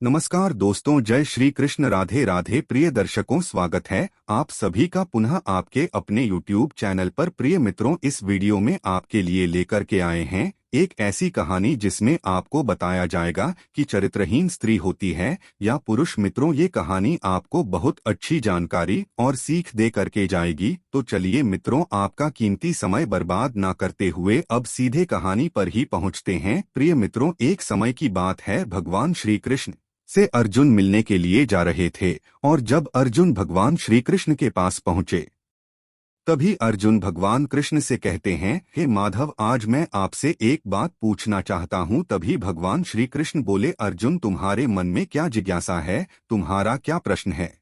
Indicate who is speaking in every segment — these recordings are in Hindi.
Speaker 1: नमस्कार दोस्तों, जय श्री कृष्ण, राधे राधे। प्रिय दर्शकों, स्वागत है आप सभी का पुनः आपके अपने YouTube चैनल पर। प्रिय मित्रों, इस वीडियो में आपके लिए लेकर के आए हैं एक ऐसी कहानी जिसमें आपको बताया जाएगा कि चरित्रहीन स्त्री होती है या पुरुष। मित्रों, ये कहानी आपको बहुत अच्छी जानकारी और सीख दे करके जाएगी। तो चलिए मित्रों, आपका कीमती समय बर्बाद ना करते हुए अब सीधे कहानी पर ही पहुंचते हैं। प्रिय मित्रों, एक समय की बात है, भगवान श्री कृष्ण से अर्जुन मिलने के लिए जा रहे थे। और जब अर्जुन भगवान श्री कृष्ण के पास पहुंचे, तभी अर्जुन भगवान कृष्ण से कहते हैं, हे माधव, आज मैं आपसे एक बात पूछना चाहता हूं। तभी भगवान श्री कृष्ण बोले, अर्जुन, तुम्हारे मन में क्या जिज्ञासा है, तुम्हारा क्या प्रश्न है?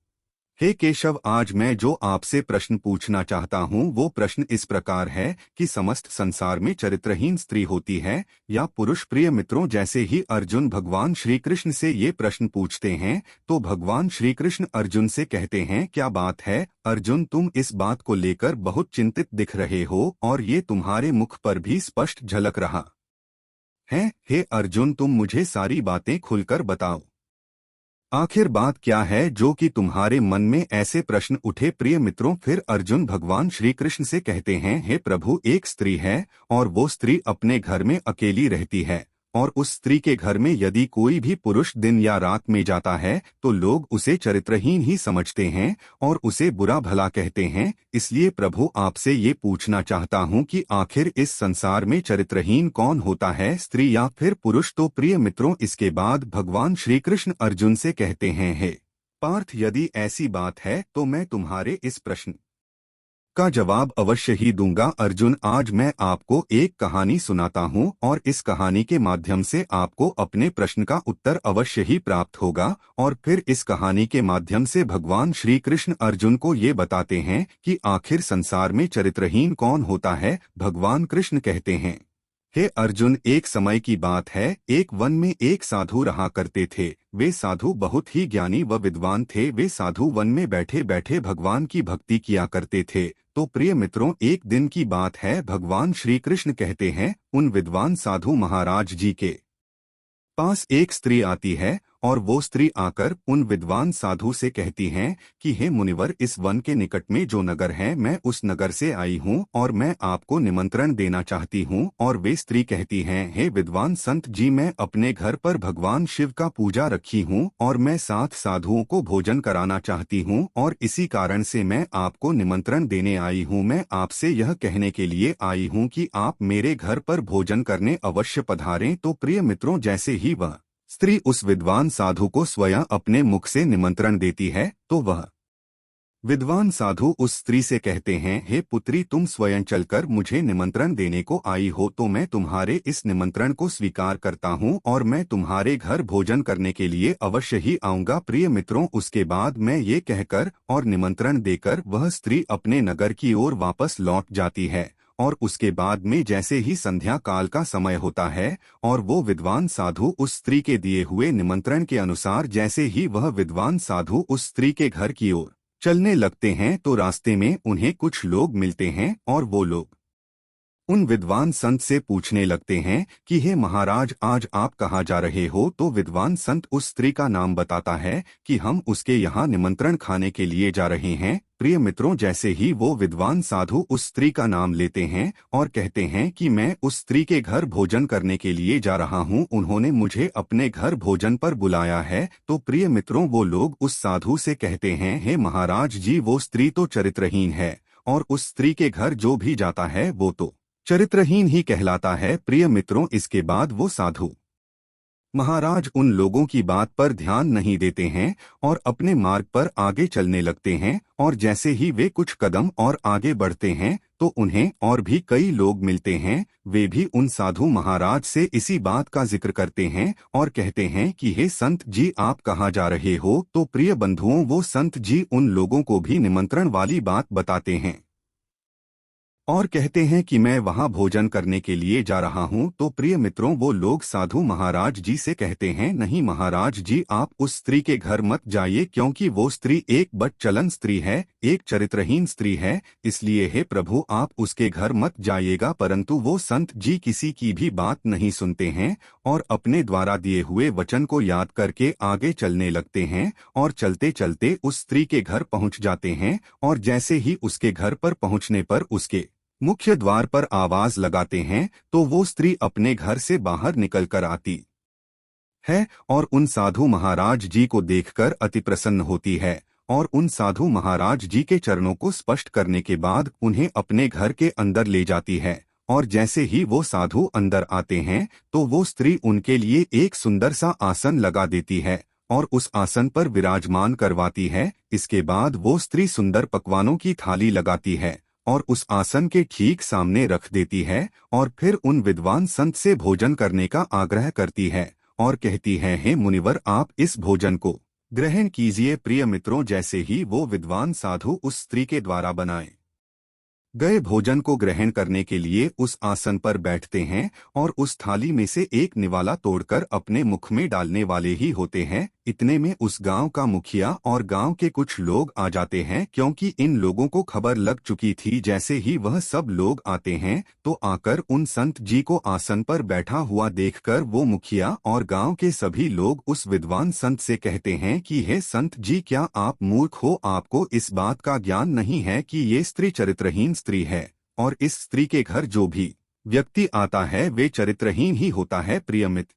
Speaker 1: हे केशव, आज मैं जो आपसे प्रश्न पूछना चाहता हूँ वो प्रश्न इस प्रकार है कि समस्त संसार में चरित्रहीन स्त्री होती है या पुरुष? प्रिय मित्रों, जैसे ही अर्जुन भगवान श्री कृष्ण से ये प्रश्न पूछते हैं तो भगवान श्री कृष्ण अर्जुन से कहते हैं, क्या बात है अर्जुन, तुम इस बात को लेकर बहुत चिंतित दिख रहे हो और ये तुम्हारे मुख पर भी स्पष्ट झलक रहा है। हे अर्जुन, तुम मुझे सारी बातें खुलकर बताओ। आखिर बात क्या है जो कि तुम्हारे मन में ऐसे प्रश्न उठे? प्रिय मित्रों, फिर अर्जुन भगवान श्री कृष्ण से कहते हैं, हे प्रभु, एक स्त्री है और वो स्त्री अपने घर में अकेली रहती है, और उस स्त्री के घर में यदि कोई भी पुरुष दिन या रात में जाता है तो लोग उसे चरित्रहीन ही समझते हैं और उसे बुरा भला कहते हैं। इसलिए प्रभु, आपसे ये पूछना चाहता हूँ कि आखिर इस संसार में चरित्रहीन कौन होता है, स्त्री या फिर पुरुष? तो प्रिय मित्रों, इसके बाद भगवान श्री कृष्ण अर्जुन से कहते हैं, हे पार्थ, यदि ऐसी बात है तो मैं तुम्हारे इस प्रश्न का जवाब अवश्य ही दूंगा। अर्जुन, आज मैं आपको एक कहानी सुनाता हूँ और इस कहानी के माध्यम से आपको अपने प्रश्न का उत्तर अवश्य ही प्राप्त होगा। और फिर इस कहानी के माध्यम से भगवान श्री कृष्ण अर्जुन को ये बताते हैं कि आखिर संसार में चरित्रहीन कौन होता है। भगवान कृष्ण कहते हैं, हे अर्जुन, एक समय की बात है, एक वन में एक साधु रहा करते थे। वे साधु बहुत ही ज्ञानी व विद्वान थे। वे साधु वन में बैठे बैठे भगवान की भक्ति किया करते थे। तो प्रिय मित्रों, एक दिन की बात है, भगवान श्री कृष्ण कहते हैं, उन विद्वान साधु महाराज जी के पास एक स्त्री आती है और वो स्त्री आकर उन विद्वान साधु से कहती हैं कि हे मुनिवर, इस वन के निकट में जो नगर है, मैं उस नगर से आई हूँ और मैं आपको निमंत्रण देना चाहती हूँ। और वे स्त्री कहती हैं, हे विद्वान संत जी, मैं अपने घर पर भगवान शिव का पूजा रखी हूँ और मैं 7 साधुओं को भोजन कराना चाहती हूँ और इसी कारण से मैं आपको निमंत्रण देने आई हूँ। मैं आपसे यह कहने के लिए आई हूँ कि आप मेरे घर पर भोजन करने अवश्य पधारें। तो प्रिय मित्रों, जैसे ही वह स्त्री उस विद्वान साधु को स्वयं अपने मुख से निमंत्रण देती है तो वह विद्वान साधु उस स्त्री से कहते हैं, हे पुत्री, तुम स्वयं चलकर मुझे निमंत्रण देने को आई हो तो मैं तुम्हारे इस निमंत्रण को स्वीकार करता हूँ और मैं तुम्हारे घर भोजन करने के लिए अवश्य ही आऊंगा। प्रिय मित्रों, उसके बाद मैं ये कहकर और निमंत्रण देकर वह स्त्री अपने नगर की ओर वापस लौट जाती है। और उसके बाद में जैसे ही संध्या काल का समय होता है और वो विद्वान साधु उस स्त्री के दिए हुए निमंत्रण के अनुसार जैसे ही वह विद्वान साधु उस स्त्री के घर की ओर चलने लगते हैं तो रास्ते में उन्हें कुछ लोग मिलते हैं और वो लोग उन विद्वान संत से पूछने लगते हैं कि हे महाराज, आज आप कहाँ जा रहे हो? तो विद्वान संत उस स्त्री का नाम बताता है कि हम उसके यहाँ निमंत्रण खाने के लिए जा रहे हैं। प्रिय मित्रों, जैसे ही वो विद्वान साधु उस स्त्री का नाम लेते हैं और कहते हैं कि मैं उस स्त्री के घर भोजन करने के लिए जा रहा हूँ, उन्होंने मुझे अपने घर भोजन पर बुलाया है। तो प्रिय मित्रों, वो लोग उस साधु से कहते हैं, हे महाराज जी, वो स्त्री तो चरित्रहीन है और उस स्त्री के घर जो भी जाता है वो तो चरित्रहीन ही कहलाता है। प्रिय मित्रों, इसके बाद वो साधु महाराज उन लोगों की बात पर ध्यान नहीं देते हैं और अपने मार्ग पर आगे चलने लगते हैं। और जैसे ही वे कुछ कदम और आगे बढ़ते हैं तो उन्हें और भी कई लोग मिलते हैं। वे भी उन साधु महाराज से इसी बात का जिक्र करते हैं और कहते हैं कि हे संत जी, आप कहाँ जा रहे हो? तो प्रिय बंधुओं, वो संत जी उन लोगों को भी निमंत्रण वाली बात बताते हैं। और कहते हैं कि मैं वहां भोजन करने के लिए जा रहा हूं। तो प्रिय मित्रों, वो लोग साधु महाराज जी से कहते हैं, नहीं महाराज जी, आप उस स्त्री के घर मत जाइए, क्योंकि वो स्त्री एक बदचलन स्त्री है, एक चरित्रहीन स्त्री है, इसलिए हे प्रभु आप उसके घर मत जाइएगा। परंतु वो संत जी किसी की भी बात नहीं सुनते हैं और अपने द्वारा दिए हुए वचन को याद करके आगे चलने लगते हैं और चलते चलते उस स्त्री के घर पहुंच जाते हैं। और जैसे ही उसके घर पर पहुंचने पर उसके मुख्य द्वार पर आवाज लगाते हैं तो वो स्त्री अपने घर से बाहर निकलकर आती है और उन साधु महाराज जी को देखकर अति प्रसन्न होती है और उन साधु महाराज जी के चरणों को स्पष्ट करने के बाद उन्हें अपने घर के अंदर ले जाती है। और जैसे ही वो साधु अंदर आते हैं तो वो स्त्री उनके लिए एक सुंदर सा आसन लगा देती है और उस आसन पर विराजमान करवाती है। इसके बाद वो स्त्री सुंदर पकवानों की थाली लगाती है और उस आसन के ठीक सामने रख देती है और फिर उन विद्वान संत से भोजन करने का आग्रह करती है और कहती है, हे मुनिवर आप इस भोजन को ग्रहण कीजिए। प्रिय मित्रों, जैसे ही वो विद्वान साधु उस स्त्री के द्वारा बनाए गए भोजन को ग्रहण करने के लिए उस आसन पर बैठते हैं और उस थाली में से एक निवाला तोड़कर अपने मुख में डालने वाले ही होते हैं। इतने में उस गांव का मुखिया और गांव के कुछ लोग आ जाते हैं, क्योंकि इन लोगों को खबर लग चुकी थी। जैसे ही वह सब लोग आते हैं तो आकर उन संत जी को आसन पर बैठा हुआ देखकर वो मुखिया और गांव के सभी लोग उस विद्वान संत से कहते हैं कि हे संत जी, क्या आप मूर्ख हो? आपको इस बात का ज्ञान नहीं है कि ये स्त्री चरित्रहीन स्त्री है और इस स्त्री के घर जो भी व्यक्ति आता है वे चरित्रहीन ही होता है। प्रिय मित्र,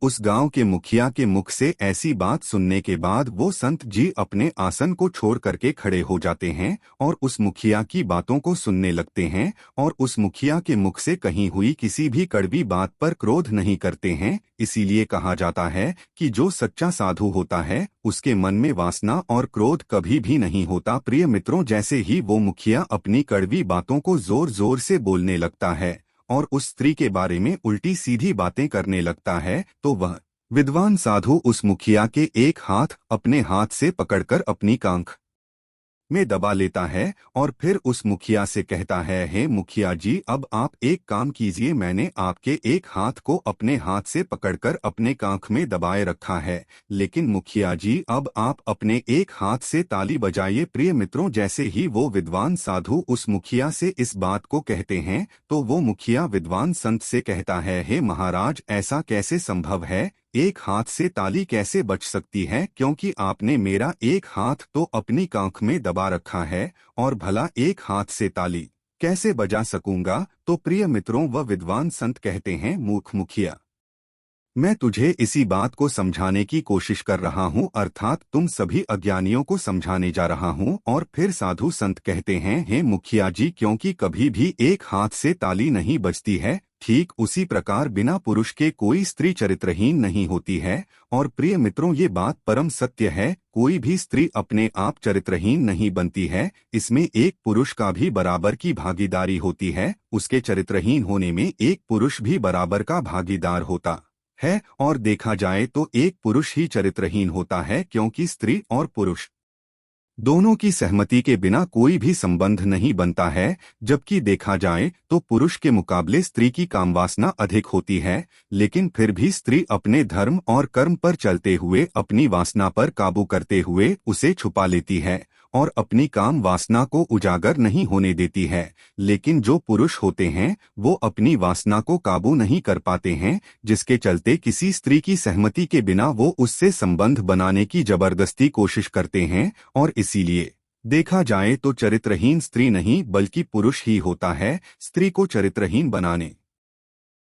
Speaker 1: उस गांव के मुखिया के मुख से ऐसी बात सुनने के बाद वो संत जी अपने आसन को छोड़ करके खड़े हो जाते हैं और उस मुखिया की बातों को सुनने लगते हैं और उस मुखिया के मुख से कही हुई किसी भी कड़वी बात पर क्रोध नहीं करते हैं। इसीलिए कहा जाता है कि जो सच्चा साधु होता है उसके मन में वासना और क्रोध कभी भी नहीं होता। प्रिय मित्रों, जैसे ही वो मुखिया अपनी कड़वी बातों को जोर जोर से बोलने लगता है और उस स्त्री के बारे में उल्टी सीधी बातें करने लगता है तो वह विद्वान साधु उस मुखिया के एक हाथ अपने हाथ से पकड़कर अपनी कांख में दबा लेता है और फिर उस मुखिया से कहता है, हे मुखिया जी, अब आप एक काम कीजिए, मैंने आपके एक हाथ को अपने हाथ से पकड़कर अपने कांख में दबाए रखा है, लेकिन मुखिया जी अब आप अपने एक हाथ से ताली बजाइए। प्रिय मित्रों, जैसे ही वो विद्वान साधु उस मुखिया से इस बात को कहते हैं तो वो मुखिया विद्वान संत से कहता है, हे महाराज, ऐसा कैसे संभव है? एक हाथ से ताली कैसे बज सकती है? क्योंकि आपने मेरा एक हाथ तो अपनी कांख में दबा रखा है और भला एक हाथ से ताली कैसे बजा सकूंगा? तो प्रिय मित्रों, वह विद्वान संत कहते हैं, मूर्ख मुखिया, मैं तुझे इसी बात को समझाने की कोशिश कर रहा हूँ, अर्थात तुम सभी अज्ञानियों को समझाने जा रहा हूँ। और फिर साधु संत कहते हैं, हे मुखिया जी, क्योंकि कभी भी एक हाथ से ताली नहीं बजती है, ठीक उसी प्रकार बिना पुरुष के कोई स्त्री चरित्रहीन नहीं होती है। और प्रिय मित्रों, ये बात परम सत्य है, कोई भी स्त्री अपने आप चरित्रहीन नहीं बनती है, इसमें एक पुरुष का भी बराबर की भागीदारी होती है, उसके चरित्रहीन होने में एक पुरुष भी बराबर का भागीदार होता है। और देखा जाए तो एक पुरुष ही चरित्रहीन होता है, क्योंकि स्त्री और पुरुष दोनों की सहमति के बिना कोई भी संबंध नहीं बनता है। जबकि देखा जाए तो पुरुष के मुकाबले स्त्री की कामवासना अधिक होती है, लेकिन फिर भी स्त्री अपने धर्म और कर्म पर चलते हुए अपनी वासना पर काबू करते हुए उसे छुपा लेती है और अपनी काम वासना को उजागर नहीं होने देती है। लेकिन जो पुरुष होते हैं वो अपनी वासना को काबू नहीं कर पाते हैं, जिसके चलते किसी स्त्री की सहमति के बिना वो उससे संबंध बनाने की जबरदस्ती कोशिश करते हैं। और इसीलिए देखा जाए तो चरित्रहीन स्त्री नहीं बल्कि पुरुष ही होता है। स्त्री को चरित्रहीन बनाने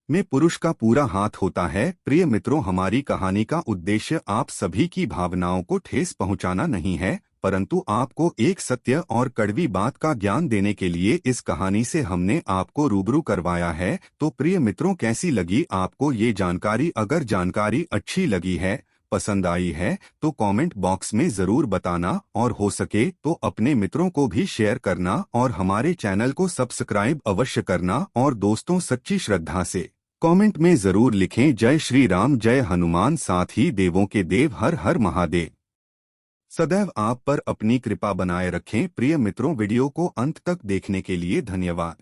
Speaker 1: में पुरुष का पूरा हाथ होता है। प्रिय मित्रों, हमारी कहानी का उद्देश्य आप सभी की भावनाओं को ठेस पहुंचाना नहीं है, परंतु आपको एक सत्य और कड़वी बात का ज्ञान देने के लिए इस कहानी से हमने आपको रूबरू करवाया है। तो प्रिय मित्रों, कैसी लगी आपको ये जानकारी? अगर जानकारी अच्छी लगी है, पसंद आई है, तो कमेंट बॉक्स में जरूर बताना और हो सके तो अपने मित्रों को भी शेयर करना और हमारे चैनल को सब्सक्राइब अवश्य करना। और दोस्तों, सच्ची श्रद्धा से कमेंट में जरूर लिखें, जय श्री राम, जय हनुमान, साथ ही देवों के देव, हर हर महादेव। सदैव आप पर अपनी कृपा बनाए रखें। प्रिय मित्रों, वीडियो को अंत तक देखने के लिए धन्यवाद।